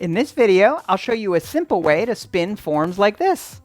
In this video, I'll show you a simple way to spin forms like this.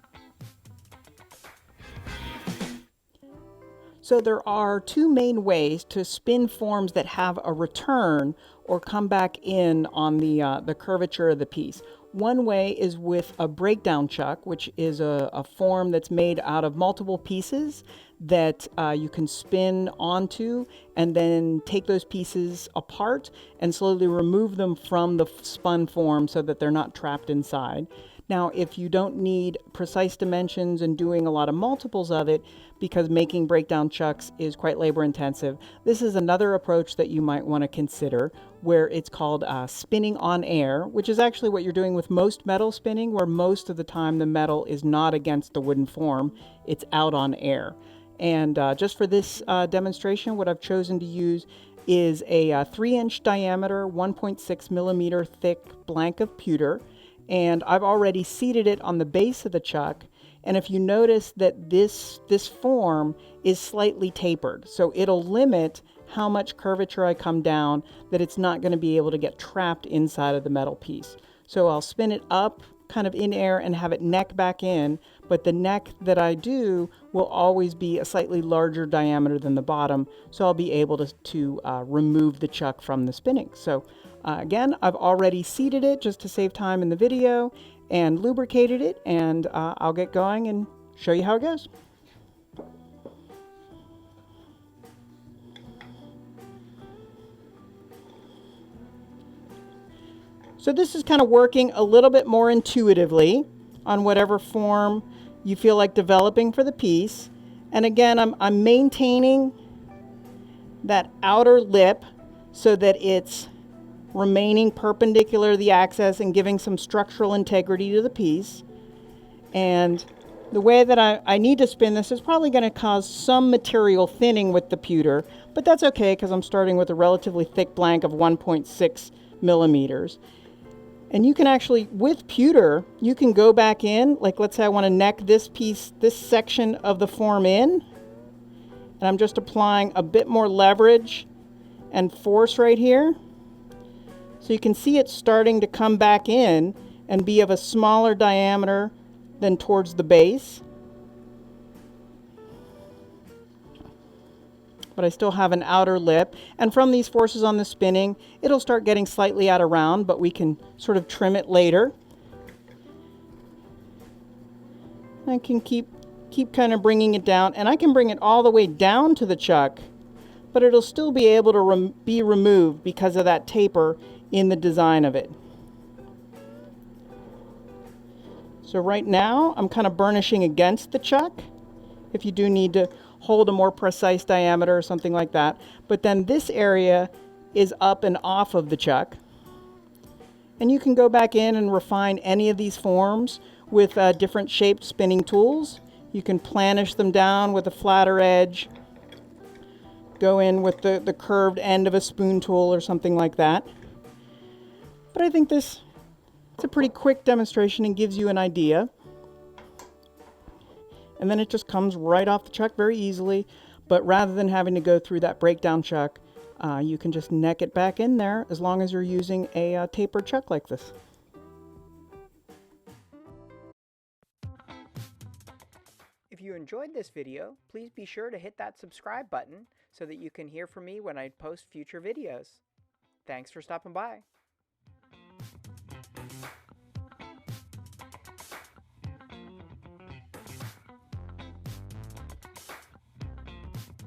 So there are two main ways to spin forms that have a return or come back in on the curvature of the piece. One way is with a breakdown chuck, which is a form that's made out of multiple pieces that you can spin onto and then take those pieces apart and slowly remove them from the spun form so that they're not trapped inside. Now, if you don't need precise dimensions and doing a lot of multiples of it, because making breakdown chucks is quite labor intensive, this is another approach that you might want to consider, where it's called spinning on air, which is actually what you're doing with most metal spinning, where most of the time the metal is not against the wooden form, it's out on air. And just for this demonstration, what I've chosen to use is a 3-inch diameter, 1.6 millimeter thick blank of pewter. And I've already seated it on the base of the chuck. And if you notice that this form is slightly tapered, so it'll limit how much curvature I come down, that it's not going to be able to get trapped inside of the metal piece. So I'll spin it up kind of in air and have it neck back in, but the neck that I do will always be a slightly larger diameter than the bottom, so I'll be able to remove the chuck from the spinning. So again, I've already seated it just to save time in the video and lubricated it, and I'll get going and show you how it goes. So this is kind of working a little bit more intuitively on whatever form you feel like developing for the piece. And again, I'm maintaining that outer lip so that it's remaining perpendicular to the axis and giving some structural integrity to the piece. And the way that I need to spin this is probably going to cause some material thinning with the pewter, but that's okay because I'm starting with a relatively thick blank of 1.6 millimeters. And you can actually, with pewter, you can go back in, like let's say I want to neck this piece, this section of the form in, and I'm just applying a bit more leverage and force right here. So you can see it starting to come back in and be of a smaller diameter than towards the base. But I still have an outer lip. And from these forces on the spinning, it'll start getting slightly out of round, but we can sort of trim it later. I can keep kind of bringing it down, and I can bring it all the way down to the chuck, but it'll still be able to be removed because of that taper in the design of it. So right now, I'm kind of burnishing against the chuck, if you do need to hold a more precise diameter or something like that. But then this area is up and off of the chuck. And you can go back in and refine any of these forms with different shaped spinning tools. You can planish them down with a flatter edge, go in with the curved end of a spoon tool or something like that. But I think it's a pretty quick demonstration and gives you an idea. And then it just comes right off the chuck very easily. But rather than having to go through that breakdown chuck, you can just neck it back in there as long as you're using a tapered chuck like this. If you enjoyed this video, please be sure to hit that subscribe button so that you can hear from me when I post future videos. Thanks for stopping by.